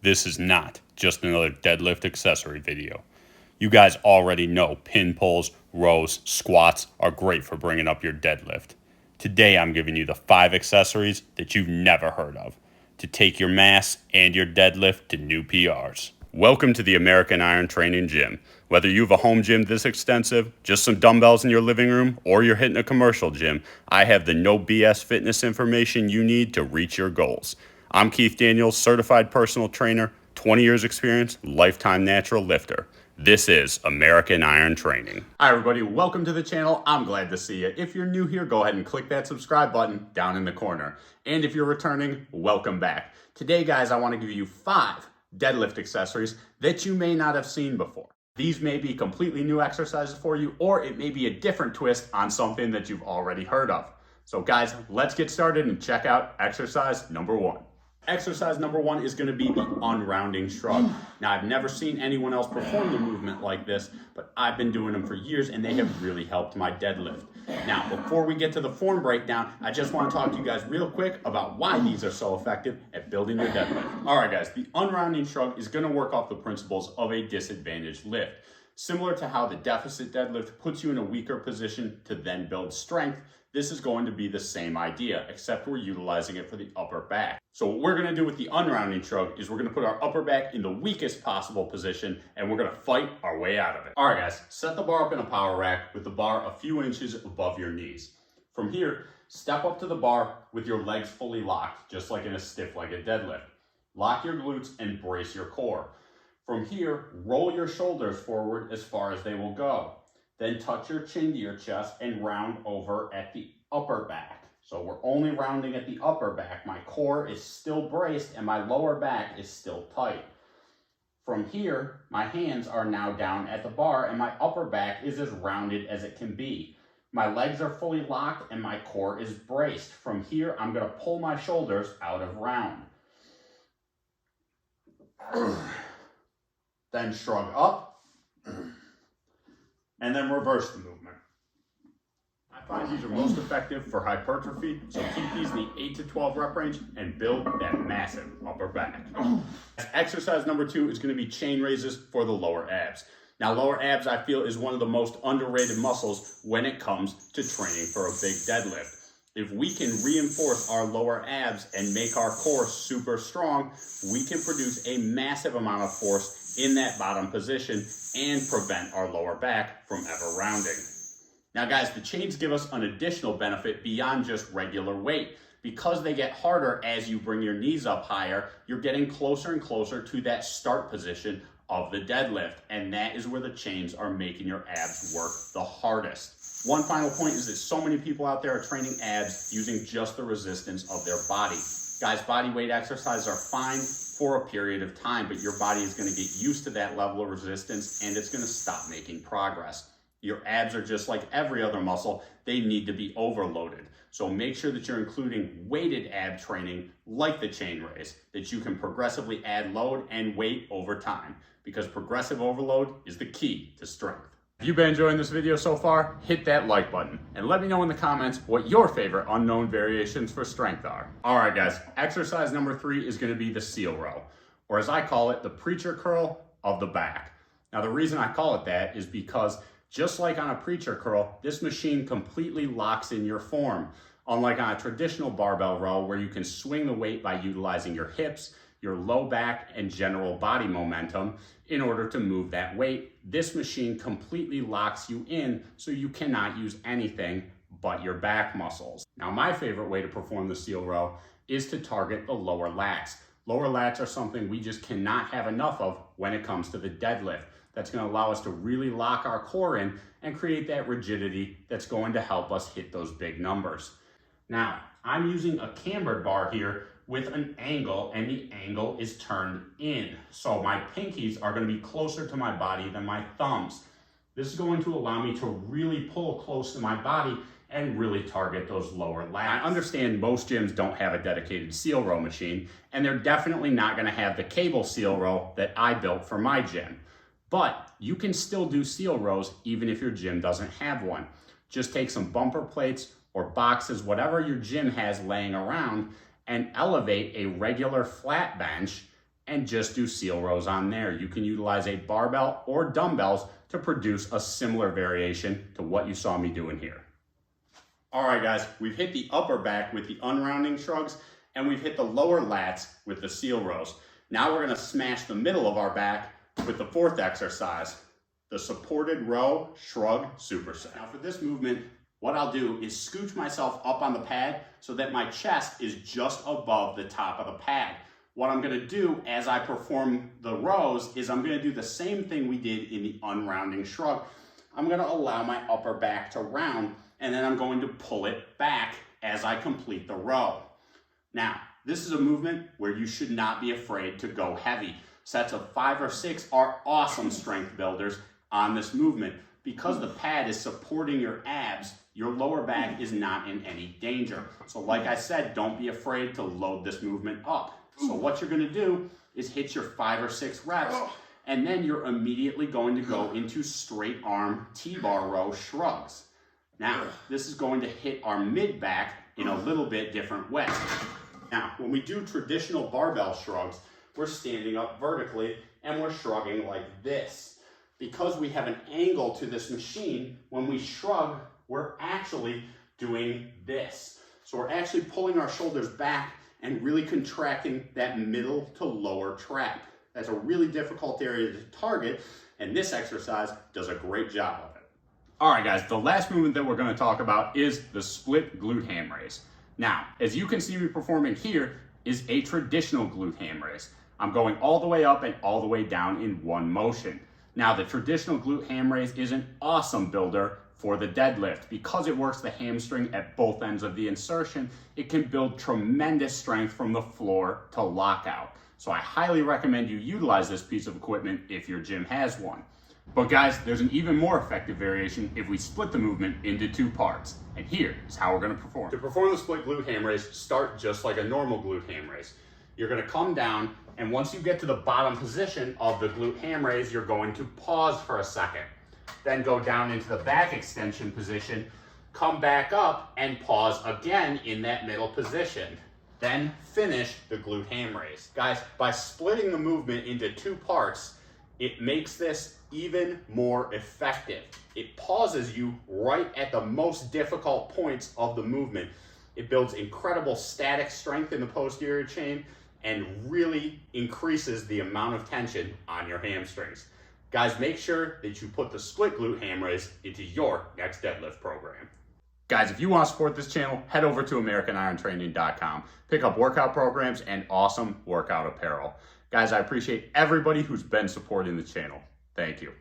This is not just another deadlift accessory video. You guys already know pin pulls, rows, squats are great for bringing up your deadlift. Today I'm giving you the 5 accessories that you've never heard of to take your mass and your deadlift to new PRs. Welcome to the American Iron Training Gym. Whether you have a home gym this extensive, just some dumbbells in your living room, or you're hitting a commercial gym, I have the no BS fitness information you need to reach your goals. I'm Keith Daniels, certified personal trainer, 20 years experience, lifetime natural lifter. This is American Iron Training. Hi everybody, welcome to the channel. I'm glad to see you. If you're new here, go ahead and click that subscribe button down in the corner. And if you're returning, welcome back. Today, guys, I want to give you 5 deadlift accessories that you may not have seen before. These may be completely new exercises for you, or it may be a different twist on something that you've already heard of. So guys, let's get started and check out exercise number 1. Exercise number 1 is going to be the unrounding shrug. Now, I've never seen anyone else perform the movement like this, but I've been doing them for years and they have really helped my deadlift. Now, before we get to the form breakdown, I just want to talk to you guys real quick about why these are so effective at building your deadlift. All right, guys, the unrounding shrug is going to work off the principles of a disadvantaged lift. Similar to how the deficit deadlift puts you in a weaker position to then build strength, this is going to be the same idea, except we're utilizing it for the upper back. So what we're gonna do with the unrounding shrug is we're gonna put our upper back in the weakest possible position and we're gonna fight our way out of it. All right, guys, set the bar up in a power rack with the bar a few inches above your knees. From here, step up to the bar with your legs fully locked, just like in a stiff-legged deadlift. Lock your glutes and brace your core. From here, roll your shoulders forward as far as they will go. Then touch your chin to your chest and round over at the upper back. So we're only rounding at the upper back. My core is still braced and my lower back is still tight. From here, my hands are now down at the bar and my upper back is as rounded as it can be. My legs are fully locked and my core is braced. From here, I'm going to pull my shoulders out of round. Then shrug up. And then reverse the movement. I find these are most effective for hypertrophy, so keep these in the 8 to 12 rep range and build that massive upper back. Exercise number 2 is going to be chain raises for the lower abs. Now, lower abs, I feel, is one of the most underrated muscles when it comes to training for a big deadlift. If we can reinforce our lower abs and make our core super strong, we can produce a massive amount of force in that bottom position and prevent our lower back from ever rounding. Now guys, the chains give us an additional benefit beyond just regular weight. Because they get harder as you bring your knees up higher, you're getting closer and closer to that start position of the deadlift, and that is where the chains are making your abs work the hardest. One final point is that so many people out there are training abs using just the resistance of their body. Guys, body weight exercises are fine for a period of time, but your body is going to get used to that level of resistance and it's going to stop making progress. Your abs are just like every other muscle. They need to be overloaded. So make sure that you're including weighted ab training like the chain raise, that you can progressively add load and weight over time, because progressive overload is the key to strength. If you've been enjoying this video so far, hit that like button and let me know in the comments what your favorite unknown variations for strength are. All right, guys, exercise number 3 is going to be the seal row, or as I call it, the preacher curl of the back. Now, the reason I call it that is because just like on a preacher curl, this machine completely locks in your form. Unlike on a traditional barbell row where you can swing the weight by utilizing your hips, your low back, and general body momentum in order to move that weight, this machine completely locks you in so you cannot use anything but your back muscles. Now, my favorite way to perform the seal row is to target the lower lats. Lower lats are something we just cannot have enough of when it comes to the deadlift. That's going to allow us to really lock our core in and create that rigidity that's going to help us hit those big numbers. Now, I'm using a cambered bar here with an angle, and the angle is turned in. So my pinkies are going to be closer to my body than my thumbs. This is going to allow me to really pull close to my body and really target those lower lats. I understand most gyms don't have a dedicated seal row machine, and they're definitely not going to have the cable seal row that I built for my gym. But you can still do seal rows even if your gym doesn't have one. Just take some bumper plates or boxes, whatever your gym has laying around, and elevate a regular flat bench and just do seal rows on there. You can utilize a barbell or dumbbells to produce a similar variation to what you saw me doing here. All right, guys, we've hit the upper back with the unrounding shrugs, and we've hit the lower lats with the seal rows. Now we're gonna smash the middle of our back with the fourth exercise, the supported row shrug superset. Now for this movement, what I'll do is scooch myself up on the pad so that my chest is just above the top of the pad. What I'm gonna do as I perform the rows is I'm gonna do the same thing we did in the unrounding shrug. I'm gonna allow my upper back to round, and then I'm going to pull it back as I complete the row. Now, this is a movement where you should not be afraid to go heavy. Sets of 5 or 6 are awesome strength builders on this movement. Because the pad is supporting your abs, your lower back is not in any danger. So like I said, don't be afraid to load this movement up. So what you're gonna do is hit your 5 or 6 reps, and then you're immediately going to go into straight arm T-bar row shrugs. Now, this is going to hit our mid back in a little bit different way. Now, when we do traditional barbell shrugs, we're standing up vertically and we're shrugging like this. Because we have an angle to this machine, when we shrug, we're actually doing this. So we're actually pulling our shoulders back and really contracting that middle to lower trap. That's a really difficult area to target, and this exercise does a great job of it. All right, guys, the last movement that we're gonna talk about is the split glute ham raise. Now, as you can see me performing here, is a traditional glute ham raise. I'm going all the way up and all the way down in one motion. Now, the traditional glute ham raise is an awesome builder for the deadlift. Because it works the hamstring at both ends of the insertion, it can build tremendous strength from the floor to lockout. So I highly recommend you utilize this piece of equipment if your gym has one. But guys, there's an even more effective variation if we split the movement into 2 parts. And here is how we're gonna perform. To perform the split glute ham raise, start just like a normal glute ham raise. You're gonna come down, and once you get to the bottom position of the glute ham raise, you're going to pause for a second. Then go down into the back extension position, come back up and pause again in that middle position. Then finish the glute ham raise. Guys, by splitting the movement into 2 parts, it makes this even more effective. It pauses you right at the most difficult points of the movement. It builds incredible static strength in the posterior chain and really increases the amount of tension on your hamstrings. Guys, make sure that you put the split glute ham raise into your next deadlift program. Guys, if you want to support this channel, head over to AmericanIronTraining.com. Pick up workout programs and awesome workout apparel. Guys, I appreciate everybody who's been supporting the channel. Thank you.